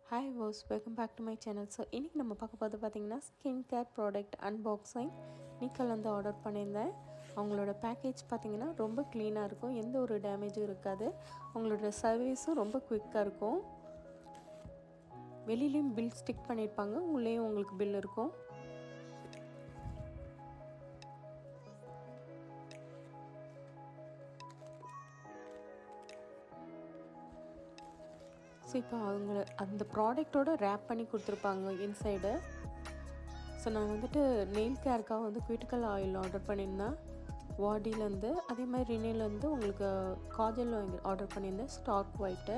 Hi வாஸ் welcome back to my channel. So இன்றைக்கி நம்ம பார்க்க போது பார்த்திங்கன்னா ஸ்கின் கேர் ப்ராடக்ட் அன்பாக்சிங் நீக்கல் வந்து ஆர்டர் பண்ணியிருந்தேன். அவங்களோட பேக்கேஜ் பார்த்திங்கன்னா ரொம்ப க்ளீனாக இருக்கும், எந்த ஒரு டேமேஜும் இருக்காது. அவங்களோட சர்வீஸும் ரொம்ப குயிக்காக இருக்கும். வெளியிலையும் பில் ஸ்டிக் பண்ணியிருப்பாங்க, உள்ளேயும் உங்களுக்கு பில் இருக்கும். ஸோ இப்போ அவங்க அந்த ப்ராடக்டோட ரேப் பண்ணி கொடுத்துருப்பாங்க இன்சைடு. ஸோ நான் வந்துட்டு நெயில் கேருக்காக வந்து குவிட்டிக்கல் ஆயில் ஆர்டர் பண்ணியிருந்தேன் வாடியிலேருந்து. அதே மாதிரி ரினேலேருந்து உங்களுக்கு காஜல் ஆர்டர் பண்ணியிருந்தேன் ஸ்டார்க் ஒயிட்டு.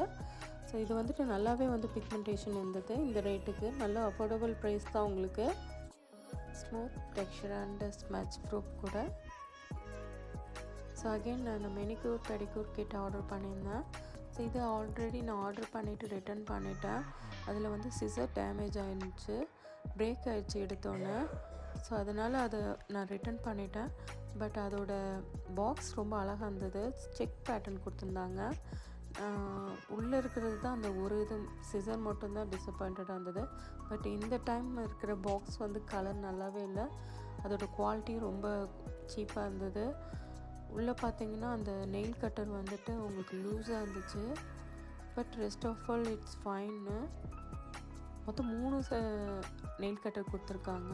ஸோ இது வந்துட்டு நல்லாவே வந்து பிக்மெண்டேஷன் இருந்தது. இந்த ரேட்டுக்கு நல்ல அஃபோர்டபுள் ப்ரைஸ் தான் உங்களுக்கு. Smooth texture and smudge proof கூட. ஸோ அகெயின் நான் மெனிக்யூர் பெடிக்யூர் கிட் ஆர்டர் பண்ணியிருந்தேன். ஸோ இது ஆல்ரெடி நான் ஆர்டர் பண்ணிவிட்டு ரிட்டர்ன் பண்ணிட்டேன். அதில் வந்து சிசர் டேமேஜ் ஆகிருந்துச்சு, பிரேக் ஆகிடுச்சு எடுத்தோன்னே. ஸோ அதனால் அதை நான் ரிட்டர்ன் பண்ணிட்டேன். பட் அதோட பாக்ஸ் ரொம்ப அழகாக இருந்தது. செக் பேட்டர்ன் கொடுத்துருந்தாங்க. உள்ளே இருக்கிறது தான் அந்த ஒரு இது சிசர் மட்டும்தான் டிஸப்பாயிண்டடாக இருந்தது. பட் இந்த டைம் இருக்கிற பாக்ஸ் வந்து கலர் நல்லாவே இல்லை. அதோட குவாலிட்டி ரொம்ப சீப்பாக இருந்தது. உள்ளே பார்த்தீங்கன்னா அந்த நெயில் கட்டர் வந்துட்டு உங்களுக்கு லூஸாக இருந்துச்சு. But rest of all it's ஃபைன்னு. மொத்தம் 3 நெயில் கட்டர் கொடுத்துருக்காங்க.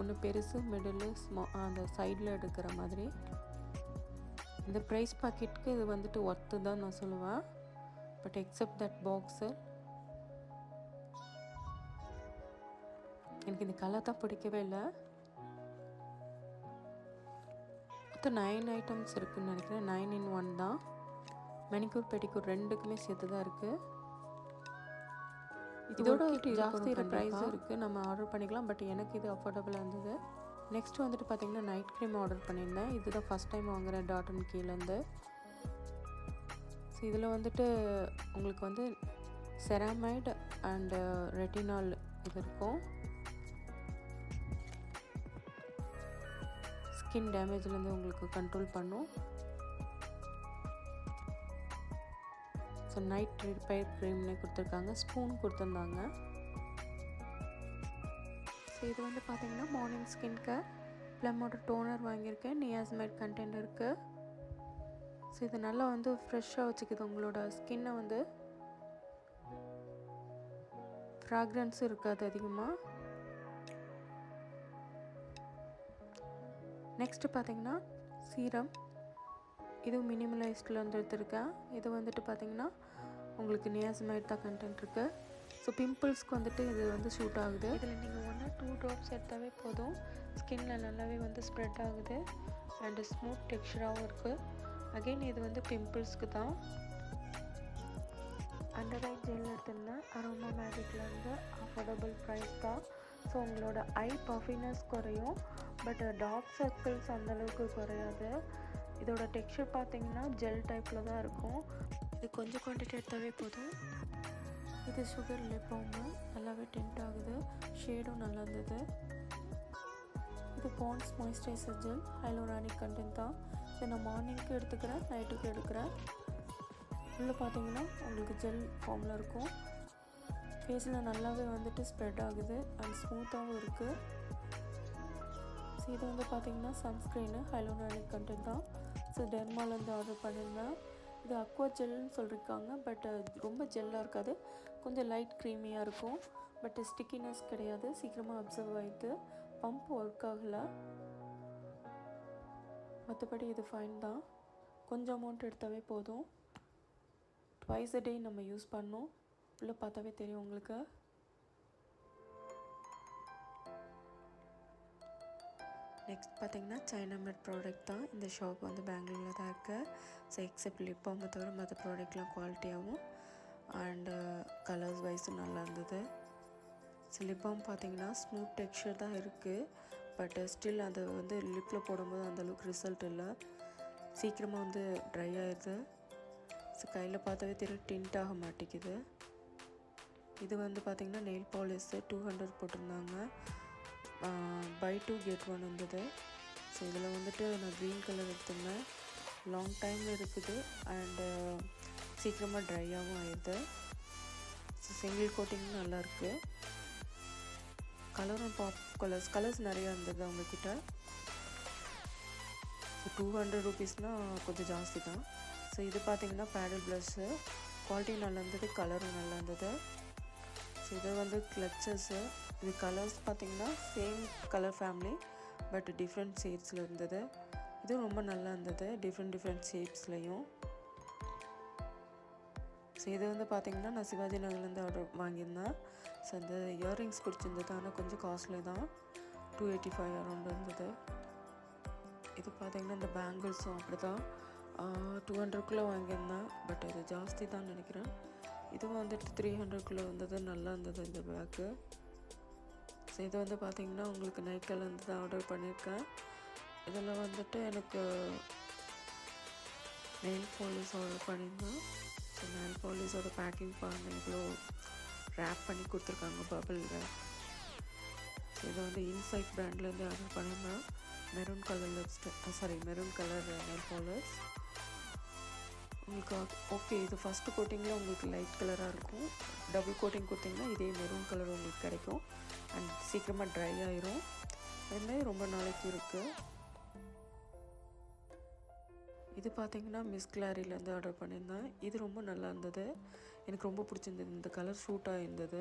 ஒன்று பெருசு, மிடில், அந்த சைடில் எடுக்கிற மாதிரி. இந்த ப்ரைஸ் பாக்கெட்டுக்கு இது வந்துட்டு ஒர்த்து தான் நான் சொல்லுவேன். பட் எக்ஸப்ட் தட் பாக்ஸு எனக்கு இந்த கலர் தான் பிடிக்கவே இல்லை. மொத்தம் 9 ஐட்டம்ஸ் இருக்குதுன்னு நினைக்கிறேன். 9 in 1 தான். மெனிக்யூர் பெடிக்யூர் ரெண்டுக்குமே சேர்த்து தான் இருக்குது. இதோட ஜாஸ்தி ப்ரைஸ் இருக்குது, நம்ம ஆர்டர் பண்ணிக்கலாம். பட் எனக்கு இது அஃபோர்டபுளாக இருந்தது. நெக்ஸ்ட் வந்துட்டு பார்த்திங்கன்னா நைட் க்ரீம் ஆர்டர் பண்ணியிருந்தேன். இதுதான் ஃபஸ்ட் டைம் வாங்குகிறேன் டாட் அண்ட் கீழேருந்து. ஸோ இதில் வந்துட்டு உங்களுக்கு வந்து செராமைட் அண்டு ரெட்டினால் இது இருக்கும். ஸ்கின் டேமேஜ்லேருந்து உங்களுக்கு கண்ட்ரோல் பண்ணும். ஸோ நைட் ரிப்பேர் க்ரீம்னே கொடுத்துருக்காங்க, ஸ்பூன் கொடுத்துருந்தாங்க. ஸோ இது வந்து பார்த்திங்கன்னா மார்னிங் ஸ்கின் கேர் ப்ளம்மோட டோனர் வாங்கியிருக்கேன். நியாஸ்மைட் கண்டென்ட் இருக்குது. ஸோ இது நல்லா வந்து ஃப்ரெஷ்ஷாக வச்சுக்குது உங்களோட ஸ்கின்னை. வந்து ஃப்ராக்ரன்ஸும் இருக்காது அதிகமாக. நெக்ஸ்ட்டு பார்த்திங்கன்னா சீரம். இதுவும் மினிமலைஸ்டில் வந்து எடுத்துருக்கேன். இது வந்துட்டு பார்த்திங்கன்னா உங்களுக்கு நியாசமைட் தான் கண்டென்ட் இருக்குது. ஸோ பிம்பிள்ஸ்க்கு வந்துட்டு இது வந்து ஷூட் ஆகுது. இதில் நீங்கள் 1 or 2 ட்ராப்ஸ் எடுத்தாவே போதும், ஸ்கின்னில் நல்லாவே வந்து ஸ்ப்ரெட் ஆகுது. அண்டு ஸ்மூத் டெக்ஸ்சராகவும் இருக்குது. அகெயின் இது வந்து பிம்பிள்ஸ்க்கு தான். அண்டர் ஐ ஜெல் எடுத்திருந்தேன் அரோமா மேஜிக்லேருந்து. அஃபோர்டபுள் ப்ரைஸ் தான். ஸோ உங்களோட ஐ பஃபினஸ் குறையும், பட் டார்க் சர்க்கிள்ஸ் அந்தளவுக்கு குறையாது. இதோட டெக்ஸ்சர் பார்த்திங்கன்னா ஜெல் டைப்பில் தான் இருக்கும். இது கொஞ்சம் குவான்டிட்டி எடுத்தாவே போதும். இது சுகர் லிப் பால்மு, நல்லாவே டென்ட் ஆகுது. ஷேடும் நல்லா இருந்தது. இது Pond's moisturiser gel, hyaluronic content தான். இதை நான் மார்னிங்க்கு எடுத்துக்கிறேன், நைட்டுக்கு எடுக்கிறேன். உள்ளே பார்த்தீங்கன்னா உங்களுக்கு ஜெல் ஃபார்மில் இருக்கும். ஃபேஸில் நல்லாவே வந்துட்டு ஸ்ப்ரெட் ஆகுது அண்ட் ஸ்மூத்தாகவும் இருக்குது. ஸோ இது வந்து பார்த்திங்கன்னா சன்ஸ்க்ரீனு, ஹைலோரானிக் கண்டென்ட் தான். ஸோ டெர்மாலேருந்து ஆர்டர் பண்ணியிருந்தேன். இது அக்வா ஜெல்னு சொல்லியிருக்காங்க. பட் ரொம்ப ஜெல்லாக இருக்காது, கொஞ்சம் லைட் க்ரீமியாக இருக்கும். பட் ஸ்டிக்கினஸ் கிடையாது, சீக்கிரமாக அப்சர்வ் ஆகிட்டு. பம்ப் ஒர்க் ஆகலை. மற்றபடி இது ஃபைன் தான். கொஞ்சம் அமௌண்ட் எடுத்தாவே போதும். ட்வைஸ் a day நம்ம யூஸ் பண்ணோம். உள்ளே பார்த்தாவே தெரியும் உங்களுக்கு. நெக்ஸ்ட் பார்த்திங்கன்னா சைனாமேட் ப்ராடக்ட் தான். இந்த ஷாப் வந்து பெங்களூரில் தான் இருக்குது. ஸோ எக்ஸப்ட் லிப் பாமை தவிர மற்ற ப்ராடக்ட்லாம் குவாலிட்டியாகவும் அண்டு கலர்ஸ் வைஸும் நல்லா இருந்தது. ஸோ லிப் பாம் பார்த்திங்கன்னா ஸ்மூத் டெக்ஸ்சர் தான் இருக்குது. பட் ஸ்டில் அதை வந்து லிப்பில் போடும்போது அந்தளவுக்கு ரிசல்ட் இல்லை, சீக்கிரமாக வந்து ட்ரை ஆகிடுது. ஸோ கையில் பார்த்தாவே தெரியும், டிண்ட் ஆக மாட்டேங்குது. இது வந்து பார்த்திங்கன்னா நெயில் பாலிஷு 200 போட்டிருந்தாங்க. பை 2 get 1 இருந்தது. ஸோ இதில் வந்துட்டு நான் க்ரீன் கலர் எடுத்துருந்தேன். லாங் டைம் இருக்குது அண்டு சீக்கிரமாக ட்ரையாகவும் ஆயிடுது. சிங்கிள் கோட்டிங் நல்லாயிருக்கு. கலரும் பாப் கலர்ஸ் நிறையா இருந்தது அவங்கக்கிட்ட. ஸோ 200 ரூபீஸ்னால் கொஞ்சம் ஜாஸ்தி தான். ஸோ இது பார்த்திங்கன்னா பேடல் ப்ளஷ்ஷு, குவாலிட்டி நல்லா இருந்தது, கலரும் நல்லா இருந்தது. ஸோ இது வந்து கிளச்சஸ்ஸு. இது கலர்ஸ் பார்த்திங்கன்னா same colour family but different ஷேட்ஸில் இருந்தது. இதுவும் ரொம்ப நல்லா இருந்தது, டிஃப்ரெண்ட் ஷேப்ஸ்லையும். ஸோ இது வந்து பார்த்திங்கன்னா நான் சிவாஜி நகர்லேருந்து ஆர்டர் வாங்கியிருந்தேன். ஸோ அந்த இயர்ரிங்ஸ் பிடிச்சிருந்தது, ஆனால் கொஞ்சம் காஸ்ட்லி தான், 285 அரௌண்ட் இருந்தது. இது பார்த்திங்கன்னா இந்த பேங்கிள்ஸும் அப்படி தான் 200குள்ளே வாங்கியிருந்தேன், பட் இது ஜாஸ்தி தான் நினைக்கிறேன். இதுவும் வந்துட்டு 300குள்ளே வந்தது, நல்லா இருந்தது இந்த பேக்கு. ஸோ இது வந்து பார்த்திங்கன்னா உங்களுக்கு நைக்காலேருந்து தான் ஆர்டர் பண்ணியிருக்கேன். இதில் வந்துட்டு எனக்கு நெயில் பாலிஷ் ஆர்டர் பண்ணியிருந்தேன். ஸோ நெயில் பாலிஷோட பேக்கிங் பாருங்கள், இவ்வளோ ரேப் பண்ணி கொடுத்துருக்காங்க பபிளில். ஸோ இதை வந்து இன்சைட் பிராண்ட்லேருந்து ஆர்டர் பண்ணியிருந்தேன். Maroon colour maroon colour nail polish. உங்களுக்கு ஓகே, இது ஃபஸ்ட்டு கோட்டிங்கில் உங்களுக்கு லைட் கலராக இருக்கும். டபுள் கோட்டிங் கொடுத்திங்கன்னா இதே மெரூன் கலர் உங்களுக்கு கிடைக்கும் அண்ட் சீக்கிரமாக ட்ரை ஆயிரும். அதுமாதிரி ரொம்ப நாளைக்கு இருக்குது. இது பார்த்திங்கன்னா மிஸ் கிளாரிலேருந்து ஆர்டர் பண்ணியிருந்தேன். இது ரொம்ப நல்லா இருந்தது, எனக்கு ரொம்ப பிடிச்சிருந்தது. இந்த கலர் ஷூட்டாக இருந்தது.